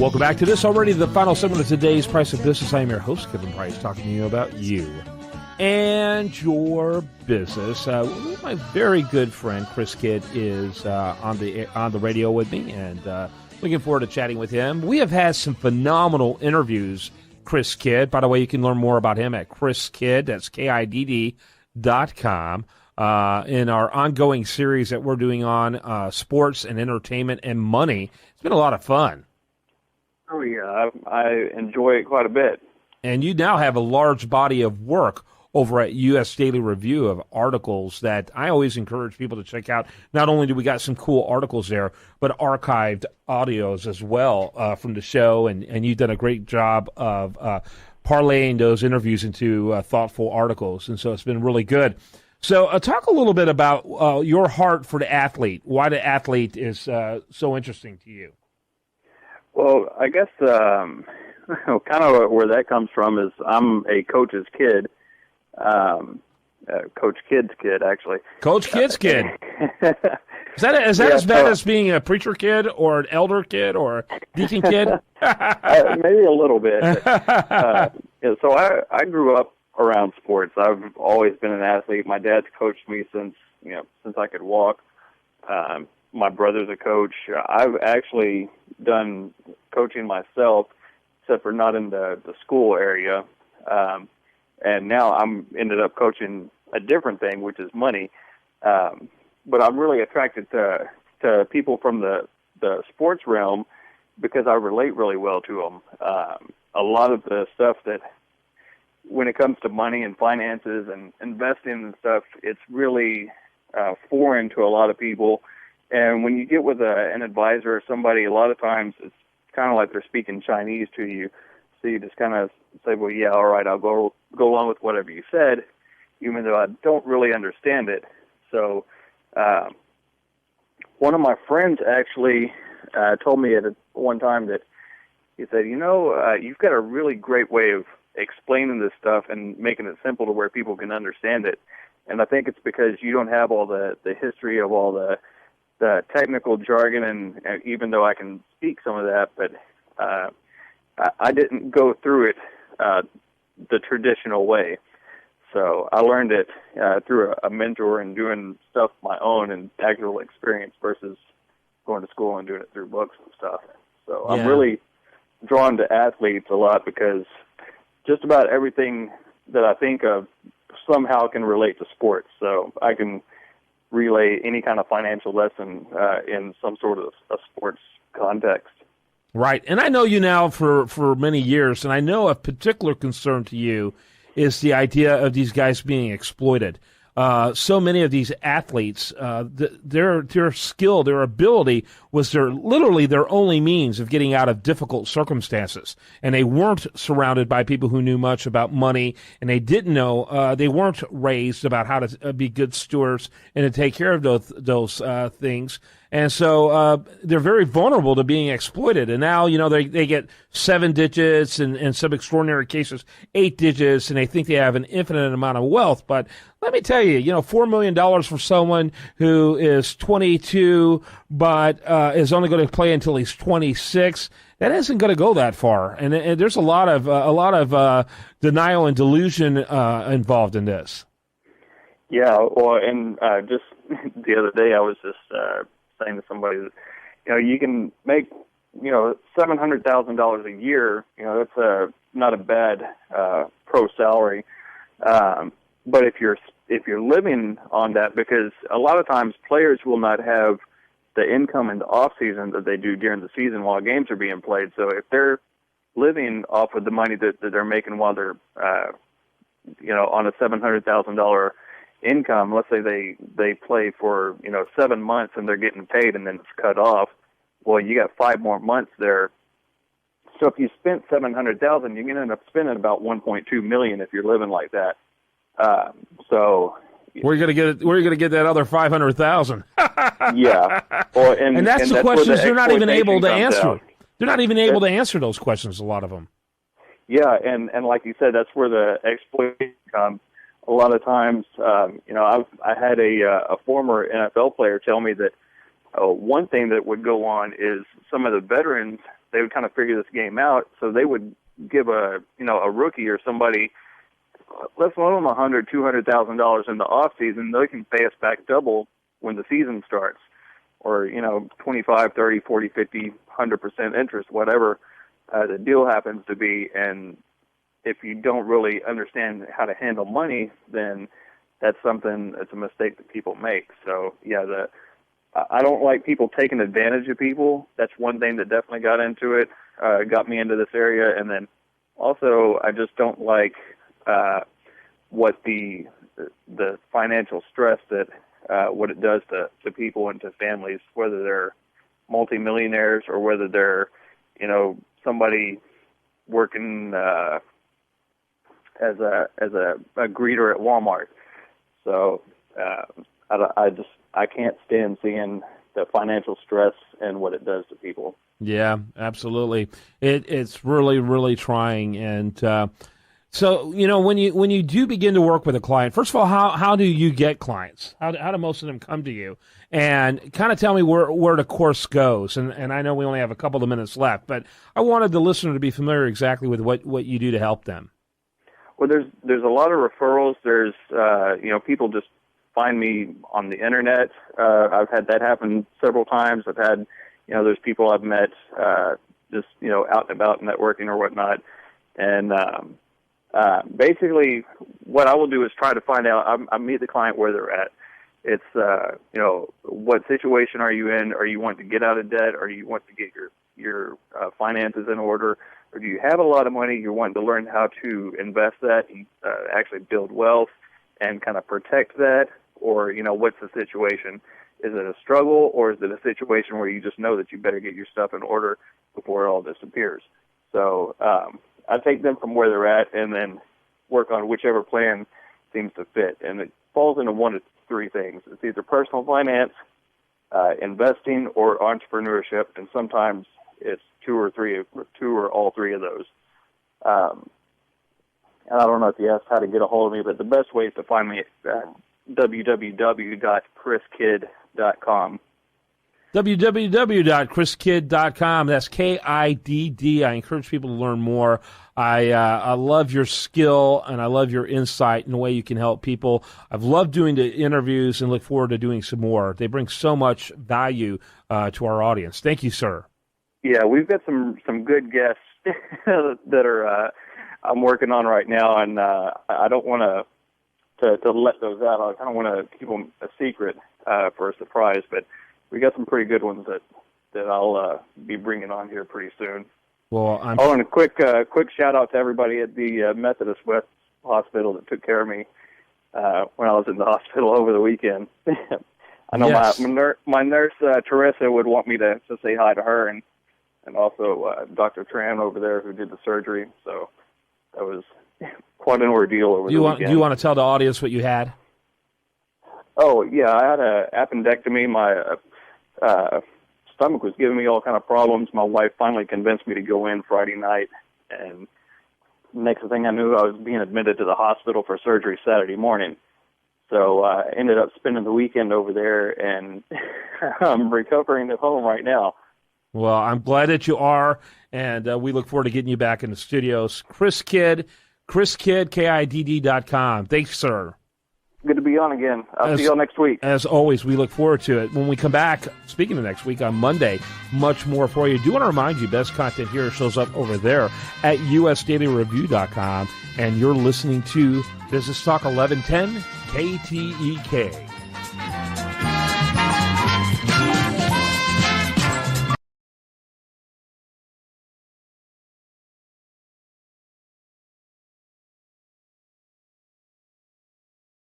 Welcome back to this already, the final segment of today's Price of Business. I am your host, Kevin Price, talking to you about you and your business. My very good friend Chris Kidd is on the radio with me, and looking forward to chatting with him. We have had some phenomenal interviews. Chris Kidd, by the way, you can learn more about him at chriskidd, that's KIDD.com, in our ongoing series that we're doing on sports and entertainment and money. It's been a lot of fun. Oh, yeah, I enjoy it quite a bit. And you now have a large body of work over at U.S. Daily Review of articles that I always encourage people to check out. Not only do we got some cool articles there, but archived audios as well from the show, and you've done a great job of parlaying those interviews into thoughtful articles, and so it's been really good. So talk a little bit about your heart for the athlete, why the athlete is so interesting to you. Well, I guess kind of where that comes from is I'm a coach's kid. Coach Kidd's kid, actually. Coach Kidd's kid. Is that as bad as being a preacher kid or an elder kid or a deacon kid? Maybe a little bit. So I grew up around sports. I've always been an athlete. My dad's coached me since I could walk. My brother's a coach. I've actually done coaching myself, except for not in the school area. And now I'm ended up coaching a different thing, which is money. But I'm really attracted to people from the sports realm because I relate really well to them. A lot of the stuff that, when it comes to money and finances and investing and stuff, it's really foreign to a lot of people. And when you get with an advisor or somebody, a lot of times it's kind of like they're speaking Chinese to you. So you just kind of say, well, yeah, all right, I'll go along with whatever you said, even though I don't really understand it. So one of my friends actually told me at one time that he said, you've got a really great way of explaining this stuff and making it simple to where people can understand it. And I think it's because you don't have all the history of all the technical jargon, and even though I can speak some of that, but I didn't go through it the traditional way. So I learned it through a mentor and doing stuff my own and actual experience versus going to school and doing it through books and stuff. So yeah. I'm really drawn to athletes a lot because just about everything that I think of somehow can relate to sports. So I can relay any kind of financial lesson in some sort of a sports context. Right. And I know you now for many years, and I know a particular concern to you is the idea of these guys being exploited. So many of these athletes, their skill, their ability was literally their only means of getting out of difficult circumstances. And they weren't surrounded by people who knew much about money, and they didn't know, they weren't raised about how to be good stewards and to take care of those things. And so they're very vulnerable to being exploited. And now, they get 7 digits and in some extraordinary cases, 8 digits, and they think they have an infinite amount of wealth. But let me tell you, $4 million for someone who is 22 but is only going to play until he's 26, that isn't going to go that far. And there's a lot of denial and delusion involved in this. Yeah, well, and just the other day I was just saying to somebody that, you can make, $700,000 a year. That's not a bad pro salary. But if you're living on that, because a lot of times players will not have the income in the off season that they do during the season while games are being played. So if they're living off of the money that they're making while they're, on a $700,000 income, let's say they play for 7 months and they're getting paid and then it's cut off. Well, you got 5 more months there. So if you spent $700,000, you're going to end up spending about $1.2 million if you're living like that. So where are you going to get that other $500,000? Yeah. Well, and that's the questions they're not even able to answer. Out. They're not even able to answer those questions. A lot of them. Yeah, and like you said, that's where the exploitation comes. A lot of times, I had a former NFL player tell me that one thing that would go on is some of the veterans they would kind of figure this game out. So they would give a rookie or somebody, let's loan them $100,000, $200,000 in the off season. They can pay us back double when the season starts, or 25, 30, 40, 50, 100% interest, whatever the deal happens to be. And if you don't really understand how to handle money, then that's a mistake that people make. So yeah, I don't like people taking advantage of people. That's one thing that definitely got me into this area. And then also, I just don't like what the financial stress that what it does to people and to families, whether they're multimillionaires or whether they're somebody working as a greeter at Walmart. So I can't stand seeing the financial stress and what it does to people. Yeah, absolutely. It's really, really trying. And so, when you do begin to work with a client, first of all, how do you get clients? How do most of them come to you? And kind of tell me where the course goes. And I know we only have a couple of minutes left, but I wanted the listener to be familiar exactly with what you do to help them. Well, there's a lot of referrals. There's people just find me on the internet. I've had that happen several times. I've had there's people I've met just out and about networking or whatnot. And basically, what I will do is try to find out. I meet the client where they're at. It's what situation are you in? Are you wanting to get out of debt? Or you want to get your finances in order? Or do you have a lot of money? You're wanting to learn how to invest that and actually build wealth and kind of protect that? Or, what's the situation? Is it a struggle, or is it a situation where you just know that you better get your stuff in order before it all disappears? So I take them from where they're at and then work on whichever plan seems to fit. And it falls into one of three things. It's either personal finance, investing, or entrepreneurship, and sometimes it's two or all three of those. And I don't know if you asked how to get a hold of me, but the best way is to find me at www.chriskidd.com. www.chriskidd.com. That's KIDD. I encourage people to learn more. I love your skill, and I love your insight and the way you can help people. I've loved doing the interviews and look forward to doing some more. They bring so much value to our audience. Thank you, sir. Yeah, we've got some good guests that are I'm working on right now, and I don't want to let those out. I kind of want to keep them a secret for a surprise, but we got some pretty good ones that I'll be bringing on here pretty soon. Well, and a quick shout out to everybody at the Methodist West Hospital that took care of me when I was in the hospital over the weekend. I know my nurse Teresa would want me to say hi to her, and also Dr. Tran over there who did the surgery. So that was quite an ordeal over the weekend. Do you want to tell the audience what you had? Oh, yeah, I had an appendectomy. My stomach was giving me all kind of problems. My wife finally convinced me to go in Friday night, and next thing I knew, I was being admitted to the hospital for surgery Saturday morning. So I ended up spending the weekend over there, and I'm recovering at home right now. Well, I'm glad that you are, and we look forward to getting you back in the studios. Chris Kidd, KIDD.com. Thanks, sir. Good to be on again. I'll see you all next week. As always, we look forward to it. When we come back, speaking of next week, on Monday, much more for you. I do want to remind you, best content here shows up over there at usdailyreview.com, and you're listening to Business Talk 1110 KTEK.